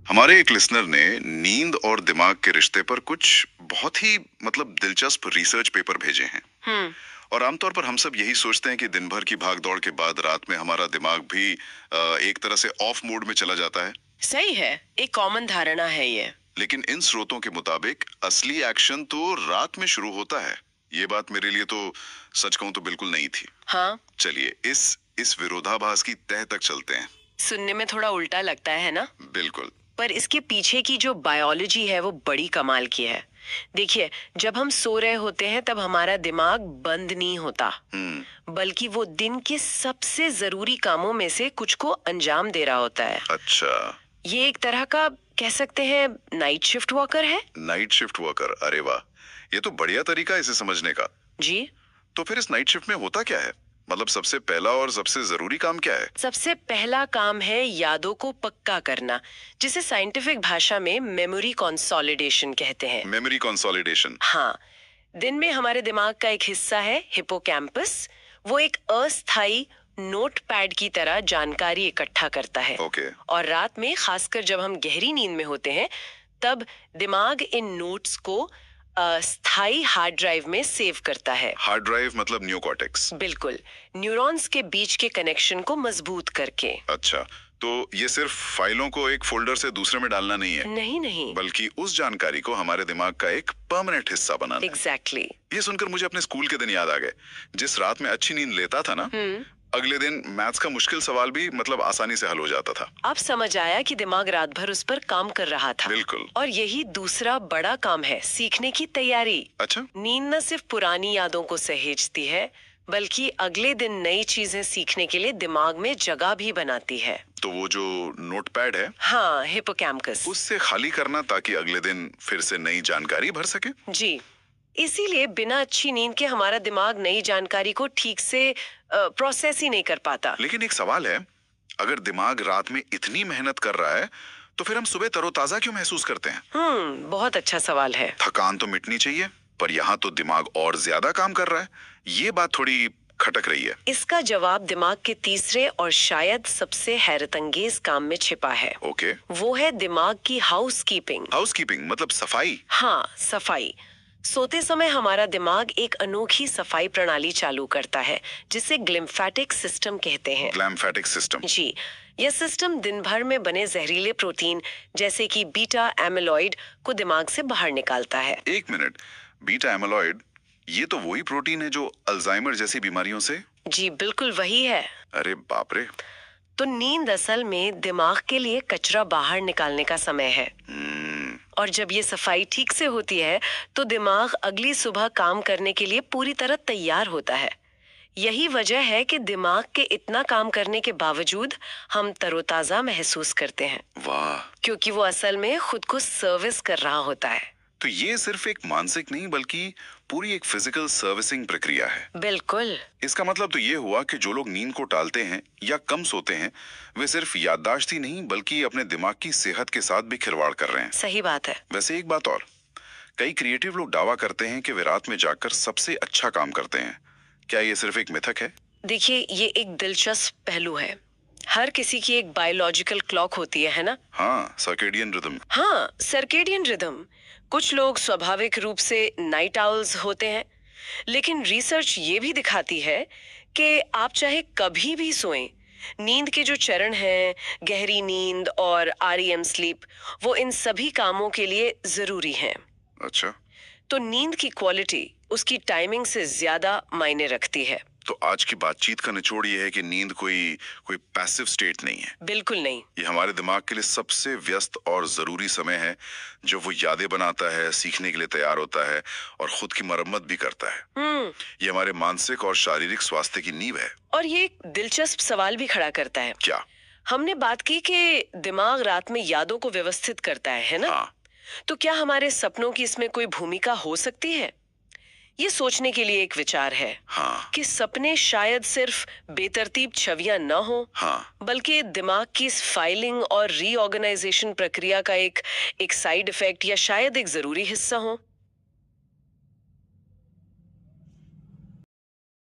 हमारे एक लिसनर ने नींद और दिमाग के रिश्ते पर कुछ बहुत ही दिलचस्प रिसर्च पेपर भेजे हैं। हम्म। और आमतौर पर हम सब यही सोचते हैं कि दिन भर की भाग दौड़ के बाद रात में हमारा दिमाग भी एक तरह से ऑफ मोड में चला जाता है। सही है, एक कॉमन धारणा है ये। लेकिन इन स्रोतों के मुताबिक असली एक्शन तो रात में शुरू होता है। ये बात मेरे लिए तो सच कहूं तो बिल्कुल नहीं थी। हाँ, चलिए इस विरोधाभास की तह तक चलते हैं। सुनने में थोड़ा उल्टा लगता है ना, बिल्कुल। पर इसके पीछे की जो बायोलॉजी है वो बड़ी कमाल की है। देखिए, जब हम सो रहे होते हैं तब हमारा दिमाग बंद नहीं होता, बल्कि वो दिन के सबसे जरूरी कामों में से कुछ को अंजाम दे रहा होता है। अच्छा। ये एक तरह का कह सकते हैं नाइट शिफ्ट वर्कर है। नाइट शिफ्ट वर्कर, अरे वाह, ये तो बढ़िया तरीका है इसे समझने का। जी, तो फिर इस नाइट शिफ्ट में होता क्या है? सबसे पहला और सबसे जरूरी काम क्या है? सबसे पहला काम है यादों को पक्का करना, जिसे साइंटिफिक भाषा में मेमोरी कंसोलिडेशन कहते हैं। Memory consolidation. हाँ, दिन में हमारे दिमाग का एक हिस्सा है हिपोकैम्पस। वो एक अस्थाई नोटपैड की तरह जानकारी इकट्ठा करता है। ओके। और रात में, खासकर जब हम गहरी नींद में होते हैं, तब दिमाग इन नोट्स को स्थायी हार्ड ड्राइव में सेव करता है। हार्ड ड्राइव मतलब न्यूकॉर्टेक्स। बिल्कुल, न्यूरॉन्स के बीच के कनेक्शन को मजबूत करके। अच्छा, तो ये सिर्फ फाइलों को एक फोल्डर से दूसरे में डालना नहीं है? नहीं नहीं, बल्कि उस जानकारी को हमारे दिमाग का एक परमानेंट हिस्सा बनाना है। एग्जैक्टली। ये सुनकर मुझे अपने स्कूल के दिन याद आ गए। जिस रात में अच्छी नींद लेता था ना, अगले दिन मैथ्स का मुश्किल सवाल भी आसानी से हल हो जाता था। अब समझ आया कि दिमाग रात भर उस पर काम कर रहा था। बिल्कुल। और यही दूसरा बड़ा काम है, सीखने की तैयारी। अच्छा। नींद न सिर्फ पुरानी यादों को सहेजती है, बल्कि अगले दिन नई चीजें सीखने के लिए दिमाग में जगह भी बनाती है। तो वो जो नोटपैड है, हाँ, हिपोकैम्पस, उससे खाली करना ताकि अगले दिन फिर से नई जानकारी भर सके। जी, इसीलिए बिना अच्छी नींद के हमारा दिमाग नई जानकारी को ठीक से प्रोसेस ही नहीं कर पाता। लेकिन एक सवाल है, अगर दिमाग रात में इतनी मेहनत कर रहा है तो फिर हम सुबह तरोताजा क्यों महसूस करते हैं? बहुत अच्छा सवाल है। थकान तो मिटनी चाहिए, पर यहाँ तो दिमाग और ज्यादा काम कर रहा है। ये बात थोड़ी खटक रही है। इसका जवाब दिमाग के तीसरे और शायद सबसे हैरतअंगेज काम में छिपा है। ओके। वो है दिमाग की हाउसकीपिंग। हाउसकीपिंग मतलब सफाई? हाँ, सफाई। सोते समय हमारा दिमाग एक अनोखी सफाई प्रणाली चालू करता है, जिसे ग्लिम्फेटिक सिस्टम कहते हैं। Glymphatic system? जी, यह सिस्टम दिन भर में बने जहरीले प्रोटीन जैसे कि बीटा एमिलॉइड को दिमाग से बाहर निकालता है। एक मिनट, बीटा एमिलॉइड, ये तो वही प्रोटीन है जो अल्जाइमर जैसी बीमारियों से? जी बिल्कुल वही है। अरे बाप रे। तो नींद असल में दिमाग के लिए कचरा बाहर निकालने का समय है। और जब ये सफाई ठीक से होती है तो दिमाग अगली सुबह काम करने के लिए पूरी तरह तैयार होता है। यही वजह है कि दिमाग के इतना काम करने के बावजूद हम तरोताजा महसूस करते हैं। वाह। क्योंकि वो असल में खुद को सर्विस कर रहा होता है। तो ये सिर्फ एक मानसिक नहीं बल्कि पूरी एक फिजिकल सर्विसिंग प्रक्रिया है। बिल्कुल। इसका मतलब तो ये हुआ कि जो लोग नींद को टालते हैं या कम सोते हैं, वे सिर्फ याददाश्त ही नहीं बल्कि अपने दिमाग की सेहत के साथ भी खिलवाड़ कर रहे हैं। सही बात है। वैसे एक बात और, कई क्रिएटिव लोग दावा करते हैं कि वे रात में जागकर सबसे अच्छा काम करते हैं। क्या ये सिर्फ एक मिथक है? देखिए, ये एक दिलचस्प पहलू है। हर किसी की एक बायोलॉजिकल क्लॉक होती है ना? हाँ, सर्केडियन रिदम। हाँ, सर्केडियन रिदम। कुछ लोग स्वाभाविक रूप से नाइट आउल्स होते हैं, लेकिन रिसर्च ये भी दिखाती है कि आप चाहे कभी भी सोएं, नींद के जो चरण हैं, गहरी नींद और आरईएम स्लीप, वो इन सभी कामों के लिए जरूरी हैं। अच्छा। तो नींद की क्वालिटी उसकी टाइमिंग से ज्यादा मायने रखती है। तो आज की बातचीत का निचोड़ ये है कि नींद कोई कोई पैसिव स्टेट नहीं है। बिल्कुल नहीं। ये हमारे दिमाग के लिए सबसे व्यस्त और जरूरी समय है, जब वो यादें बनाता है, सीखने के लिए तैयार होता है और खुद की मरम्मत भी करता है। ये हमारे मानसिक और शारीरिक स्वास्थ्य की नींव है। और ये एक दिलचस्प सवाल भी खड़ा करता है। क्या? हमने बात की कि दिमाग रात में यादों को व्यवस्थित करता है ना? हाँ। तो क्या हमारे सपनों की इसमें कोई भूमिका हो सकती है? ये सोचने के लिए एक विचार है। हाँ। कि सपने शायद सिर्फ बेतरतीब छवियां न हो, हाँ। बल्कि दिमाग की इस फाइलिंग और रीऑर्गेनाइजेशन प्रक्रिया का एक साइड इफेक्ट या शायद एक जरूरी हिस्सा हो।